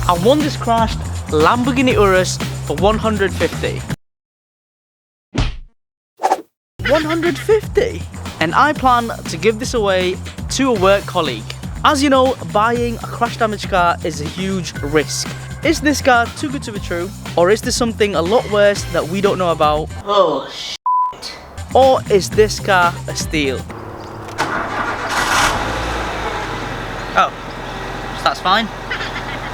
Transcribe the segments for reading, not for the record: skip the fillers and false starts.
I won this crashed Lamborghini Urus for 150. 150? And I plan to give this away to a work colleague. As you know, buying a crash damaged car is a huge risk. Is this car too good to be true? Or is there something a lot worse that we don't know about? Oh shit. Or is this car a steal? Oh, so that's fine.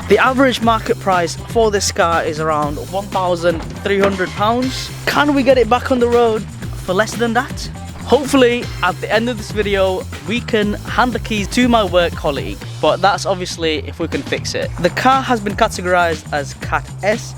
The average market price for this car is around £1,300. Can we get it back on the road for less than that? Hopefully at the end of this video we can hand the keys to my work colleague, but that's obviously if we can fix it. The car has been categorized as Cat S,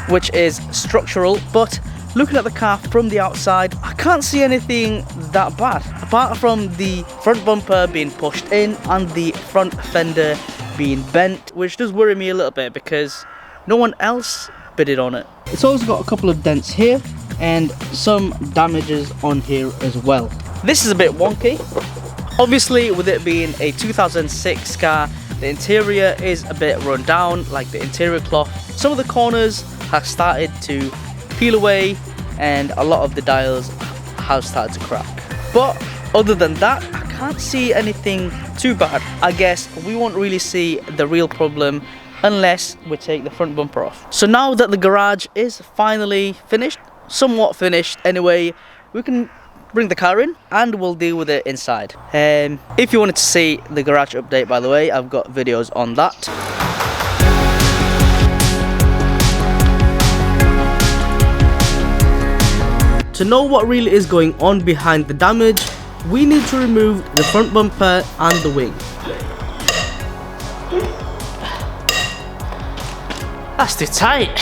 which is structural, but looking at the car from the outside, I can't see anything that bad apart from the front bumper being pushed in and the front fender being bent, which does worry me a little bit because no one else bidded on it. It's also got a couple of dents here and some damages on here as well. This is a bit wonky. Obviously, with it being a 2006 car, the interior is a bit run down, like the interior cloth. Some of the corners have started to peel away and a lot of the dials have started to crack. But other than that, I can't see anything too bad. I guess we won't really see the real problem unless we take the front bumper off. So now that the garage is finally finished, somewhat finished anyway, we can bring the car in and we'll deal with it inside. If you wanted to see the garage update, by the way, I've got videos on that. To know what really is going on behind the damage, we need to remove the front bumper and the wing. That's too tight.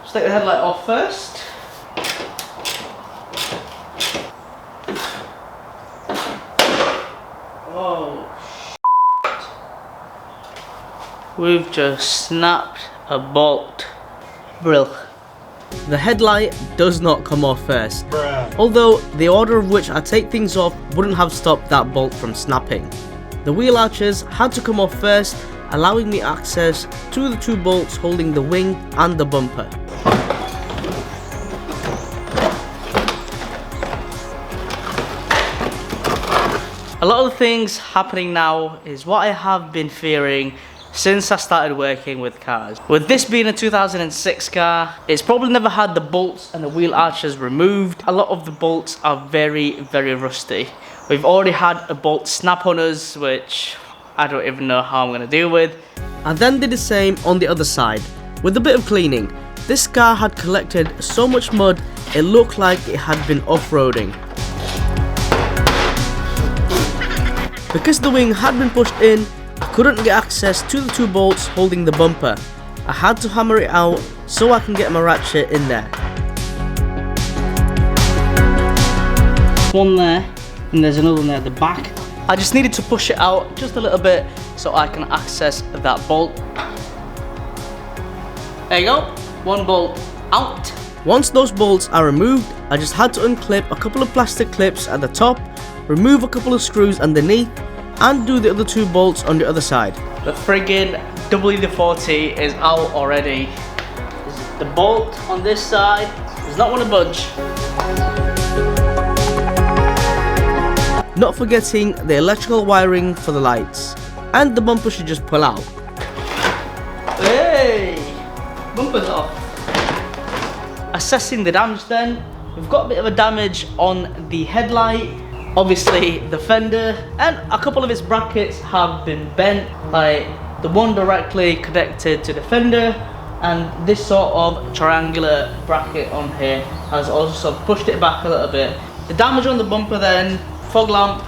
Let's take the headlight off first. Oh, shit. We've just snapped a bolt. Brill. The headlight does not come off first, although the order of which I take things off wouldn't have stopped that bolt from snapping. The wheel arches had to come off first, allowing me access to the two bolts holding the wing and the bumper. A lot of the things happening now is what I have been fearing since I started working with cars. With this being a 2006 car, it's probably never had the bolts and the wheel arches removed. A lot of the bolts are very, very rusty. We've already had a bolt snap on us, which I don't even know how I'm going to deal with. I then did the same on the other side. With a bit of cleaning, this car had collected so much mud it looked like it had been off-roading. Because the wing had been pushed in, I couldn't get access to the two bolts holding the bumper. I had to hammer it out so I can get my ratchet in there. One there, and there's another one there at the back. I just needed to push it out just a little bit so I can access that bolt. There you go, one bolt out. Once those bolts are removed, I just had to unclip a couple of plastic clips at the top, remove a couple of screws underneath, and do the other two bolts on the other side. The friggin' WD-40 is out already. The bolt on this side does not want to budge. Not forgetting the electrical wiring for the lights. And the bumper should just pull out. Hey! Bumper's off. Assessing the damage then, we've got a bit of a damage on the headlight. Obviously the fender and a couple of its brackets have been bent, like the one directly connected to the fender and this sort of triangular bracket on here has also pushed it back a little bit. The damage on the bumper then, fog lamp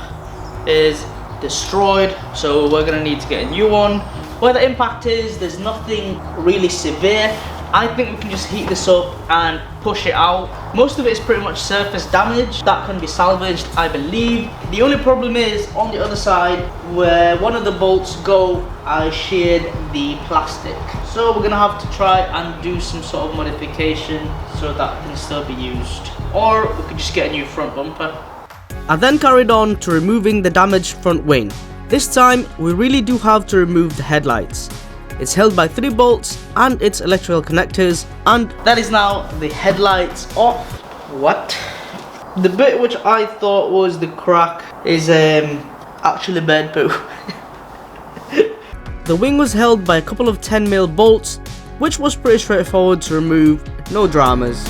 is destroyed, so we're going to need to get a new one. Where the impact is, there's nothing really severe, I think we can just heat this up and push it out. Most of it is pretty much surface damage that can be salvaged, I believe. The only problem is on the other side where one of the bolts go, I sheared the plastic. So we're gonna have to try and do some sort of modification so that can still be used. Or we could just get a new front bumper. I then carried on to removing the damaged front wing. This time we really do have to remove the headlights. It's held by 3 bolts and its electrical connectors, and that is now the headlights off. What? The bit which I thought was the crack is actually bed poo. The wing was held by a couple of 10mm bolts, which was pretty straightforward to remove, no dramas.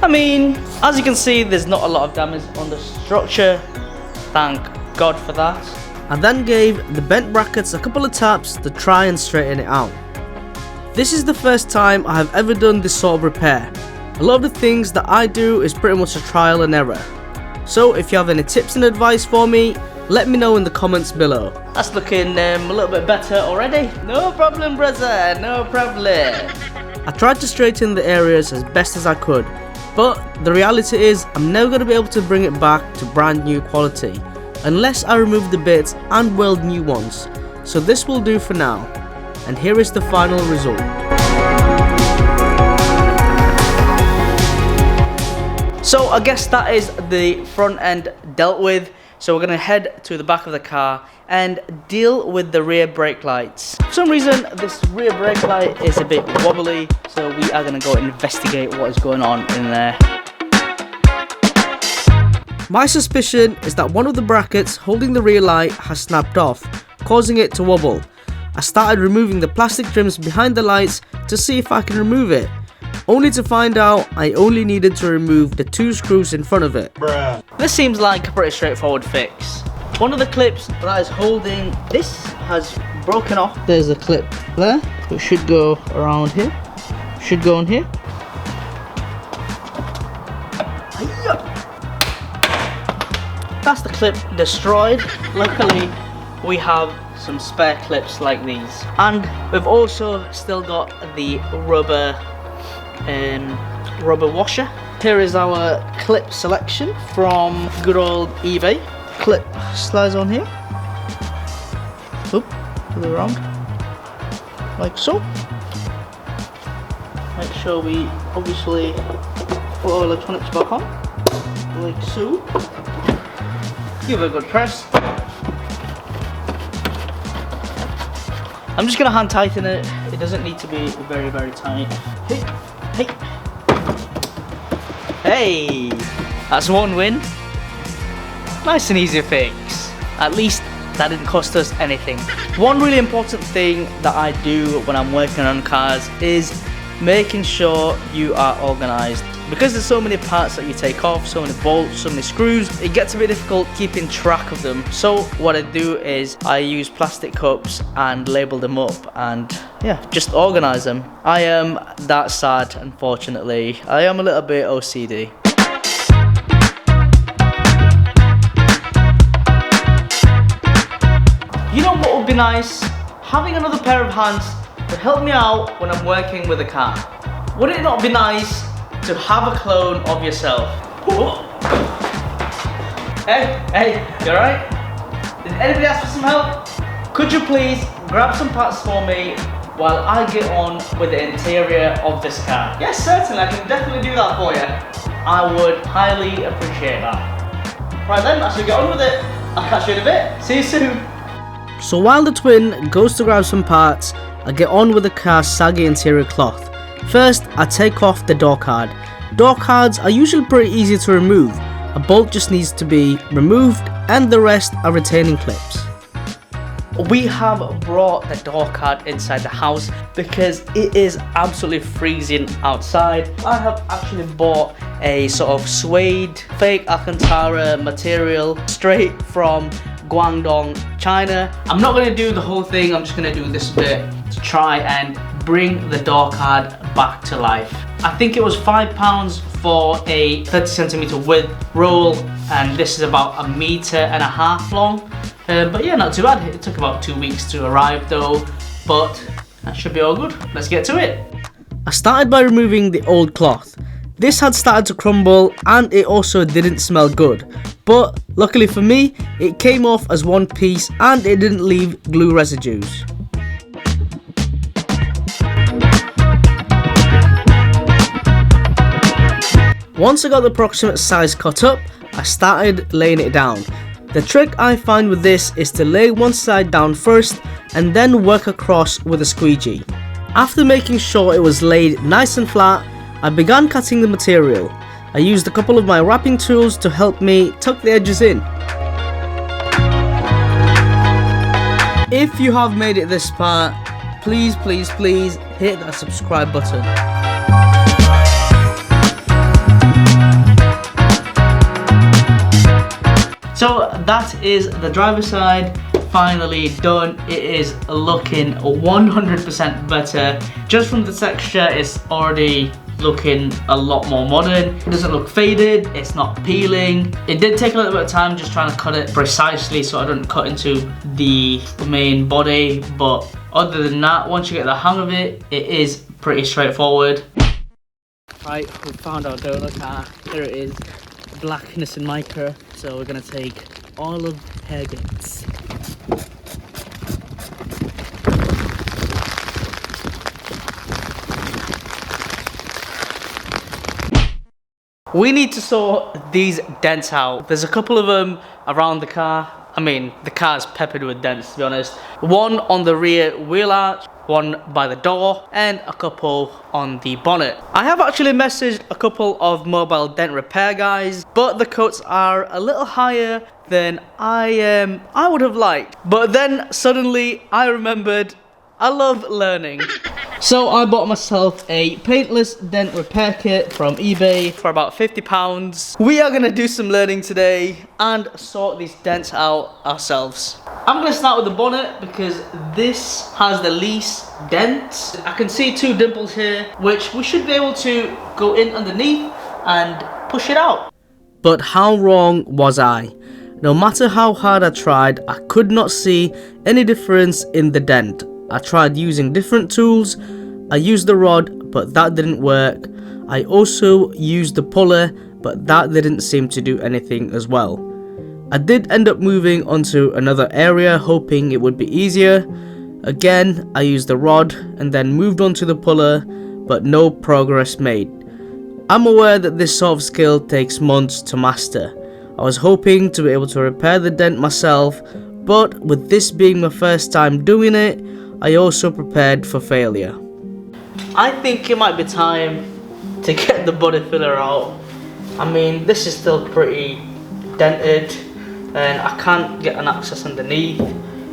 I mean, as you can see, there's not a lot of damage on the structure. Thank God for that. I then gave the bent brackets a couple of taps to try and straighten it out. This is the first time I have ever done this sort of repair. A lot of the things that I do is pretty much a trial and error. So if you have any tips and advice for me, let me know in the comments below. That's looking a little bit better already. No problem, brother, no problem. I tried to straighten the areas as best as I could. But the reality is I'm never going to be able to bring it back to brand new quality unless I remove the bits and weld new ones. So this will do for now, and here is the final result. So I guess that is the front end dealt with. So we're going to head to the back of the car and deal with the rear brake lights. For some reason this rear brake light is a bit wobbly, so we are going to go investigate what is going on in there. My suspicion is that one of the brackets holding the rear light has snapped off, causing it to wobble. I started removing the plastic trims behind the lights to see if I can remove it, only to find out I only needed to remove the 2 screws in front of it. Bruh. This seems like a pretty straightforward fix. One of the clips that is holding this has broken off. There's a clip there, which should go around here. Should go on here. That's the clip destroyed. Luckily, we have some spare clips like these. And we've also still got the rubber washer. Here is our clip selection from good old eBay. Clip slides on here. Oop, to the wrong. Like so. Make sure we obviously put our electronics back on. Like so. Give it a good press. I'm just gonna hand tighten it. It doesn't need to be very, very tight. Hey, hey. Hey, that's one win. Nice and easy fix. At least that didn't cost us anything. One really important thing that I do when I'm working on cars is making sure you are organized. Because there's so many parts that you take off, so many bolts, so many screws, it gets a bit difficult keeping track of them. So what I do is I use plastic cups and label them up and yeah, just organize them. I am that sad, unfortunately. I am a little bit OCD. You know what would be nice? Having another pair of hands to help me out when I'm working with a car. Would it not be nice to have a clone of yourself? Hey, you alright? Did anybody ask for some help? Could you please grab some parts for me while I get on with the interior of this car? Yes, certainly, I can definitely do that for you. I would highly appreciate that. Right then, I should get on with it. I'll catch you in a bit. See you soon. So while the twin goes to grab some parts, I get on with the car's saggy interior cloth. First, I take off the door card. Door cards are usually pretty easy to remove. A bolt just needs to be removed and the rest are retaining clips. We have brought the door card inside the house because it is absolutely freezing outside. I have actually bought a sort of suede fake Alcantara material straight from Guangdong, China. I'm not going to do the whole thing, I'm just going to do this bit to try and bring the door card back to life. I think it was £5 for a 30cm width roll, and this is about 1.5 meters long. But yeah, not too bad. It took about 2 weeks to arrive though, but that should be all good. Let's get to it. I started by removing the old cloth. This had started to crumble and it also didn't smell good, but luckily for me, it came off as one piece and it didn't leave glue residues. Once I got the approximate size cut up, I started laying it down. The trick I find with this is to lay one side down first and then work across with a squeegee. After making sure it was laid nice and flat, I began cutting the material. I used a couple of my wrapping tools to help me tuck the edges in. If you have made it this far, please hit that subscribe button. So that is the driver's side finally done. It is looking 100% better. Just from the texture, it's already looking a lot more modern. It doesn't look faded, it's not peeling. It did take a little bit of time just trying to cut it precisely so I don't cut into the main body, but other than that, once you get the hang of it, it is pretty straightforward. Right, we found our donut car. Here it is, black Nissan Micra. So we're gonna take all of Headlight's. We need to sort these dents out. There's a couple of them around the car. I mean, the car's peppered with dents, to be honest. One on the rear wheel arch, one by the door, and a couple on the bonnet. I have actually messaged a couple of mobile dent repair guys, but the quotes are a little higher than I would have liked. But then suddenly I remembered I love learning. So I bought myself a paintless dent repair kit from eBay for about £50. We are gonna do some learning today and sort these dents out ourselves. I'm gonna start with the bonnet because this has the least dents. I can see 2 dimples here, which we should be able to go in underneath and push it out. But how wrong was I? No matter how hard I tried, I could not see any difference in the dent. I tried using different tools. I used the rod, but that didn't work. I also used the puller, but that didn't seem to do anything as well. I did end up moving onto another area, hoping it would be easier. Again, I used the rod and then moved on to the puller, but no progress made. I'm aware that this sort of skill takes months to master. I was hoping to be able to repair the dent myself, but with this being my first time doing it, I also prepared for failure. I think it might be time to get the body filler out. I mean, this is still pretty dented and I can't get an access underneath,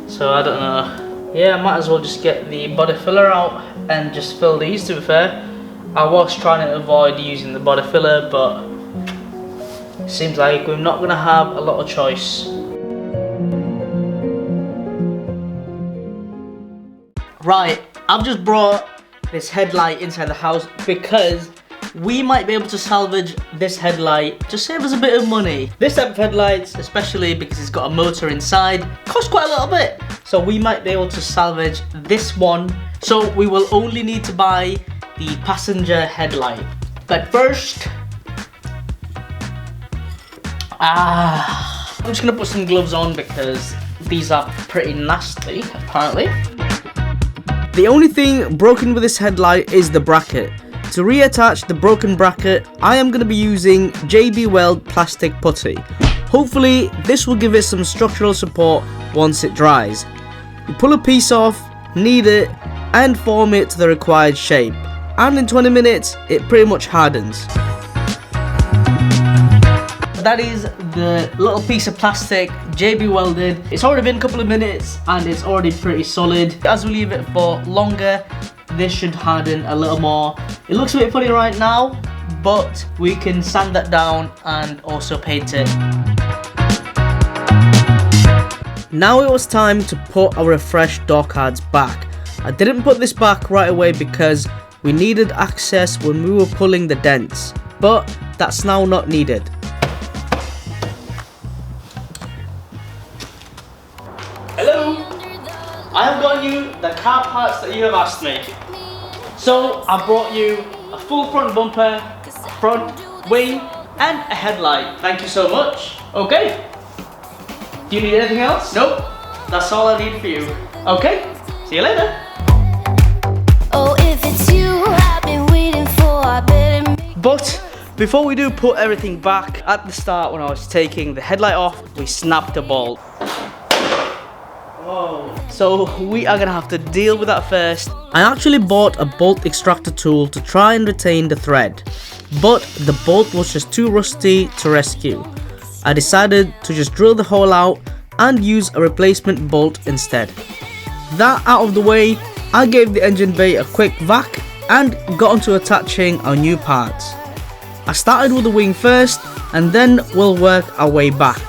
so I don't know. Yeah, I might as well just get the body filler out and just fill these, to be fair. I was trying to avoid using the body filler, but it seems like we're not going to have a lot of choice. Right, I've just brought this headlight inside the house because we might be able to salvage this headlight to save us a bit of money. This type of headlights, especially because it's got a motor inside, cost quite a little bit. So we might be able to salvage this one. So we will only need to buy the passenger headlight. But first, I'm just gonna put some gloves on because these are pretty nasty, apparently. The only thing broken with this headlight is the bracket. To reattach the broken bracket, I am going to be using JB Weld plastic putty. Hopefully this will give it some structural support once it dries. You pull a piece off, knead it, and form it to the required shape. And in 20 minutes, it pretty much hardens. That is the little piece of plastic JB welded. It's already been a couple of minutes and it's already pretty solid. As we leave it for longer, this should harden a little more. It looks a bit funny right now, but we can sand that down and also paint it. Now it was time to put our refreshed door cards back. I didn't put this back right away because we needed access when we were pulling the dents, but that's now not needed. Hello, I have got you the car parts that you have asked me. So I brought you a full front bumper, a front wing and a headlight. Thank you so much. Okay. Do you need anything else? Nope. That's all I need for you. Okay. See you later. Oh, if it's you I've been waiting for, I better make. But before we do put everything back, at the start when I was taking the headlight off, we snapped a bolt. Whoa. So we are gonna have to deal with that first. I actually bought a bolt extractor tool to try and retain the thread, but the bolt was just too rusty to rescue. I decided to just drill the hole out and use a replacement bolt instead. That out of the way, I gave the engine bay a quick vac and got onto attaching our new parts. I started with the wing first and then we'll work our way back.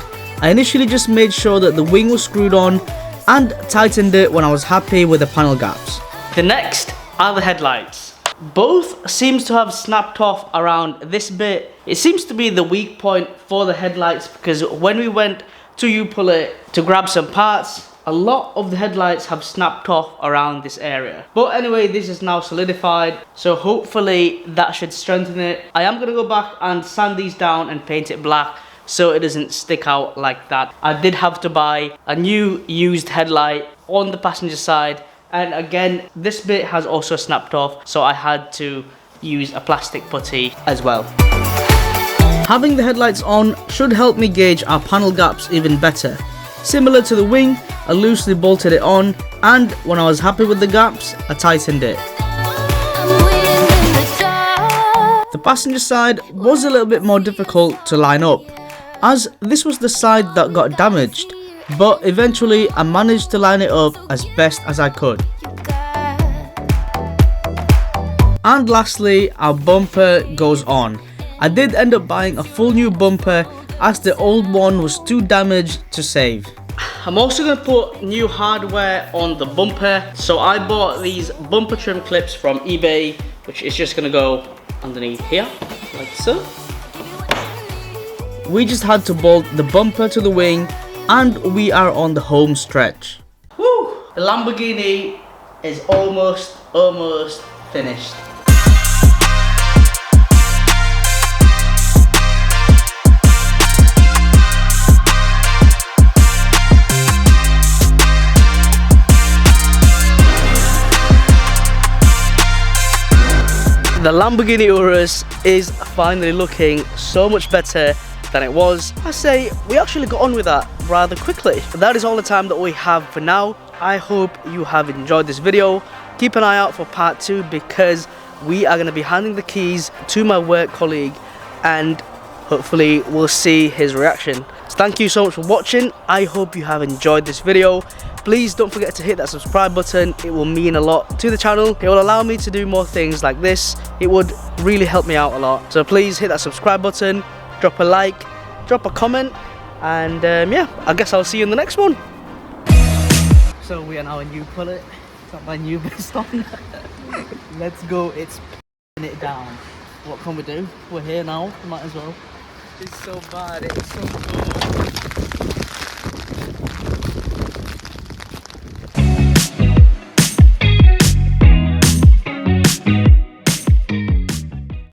I initially just made sure that the wing was screwed on and tightened it when I was happy with the panel gaps. The next are the headlights. Both seems to have snapped off around this bit. It seems to be the weak point for the headlights because when we went to U-Pull-It to grab some parts, a lot of the headlights have snapped off around this area. But anyway, this is now solidified, so hopefully that should strengthen it. I am gonna go back and sand these down and paint it black so it doesn't stick out like that. I did have to buy a new used headlight on the passenger side, and again this bit has also snapped off, so I had to use a plastic putty as well. Having the headlights on should help me gauge our panel gaps even better. Similar to the wing, I loosely bolted it on, and when I was happy with the gaps, I tightened it. The passenger side was a little bit more difficult to line up, as this was the side that got damaged, but eventually I managed to line it up as best as I could. And lastly, our bumper goes on. I did end up buying a full new bumper as the old one was too damaged to save. I'm also going to put new hardware on the bumper, so I bought these bumper trim clips from eBay, which is just going to go underneath here, like so. We just had to bolt the bumper to the wing and we are on the home stretch. Woo! The Lamborghini is almost finished. The Lamborghini Urus is finally looking so much better than it was. I say we actually got on with that rather quickly. But that is all the time that we have for now. I hope you have enjoyed this video. Keep an eye out for part 2 because we are going to be handing the keys to my work colleague and hopefully we'll see his reaction. So thank you so much for watching. I hope you have enjoyed this video. Please don't forget to hit that subscribe button. It will mean a lot to the channel. It will allow me to do more things like this. It would really help me out a lot. So please hit that subscribe button, drop a like, drop a comment, and yeah, I guess I'll see you in the next one. So we are now in U-Pull-It. Got my new vest on. Let's go. It's it down. What can we do? We're here now. Might as well. It's so bad. It's so cool.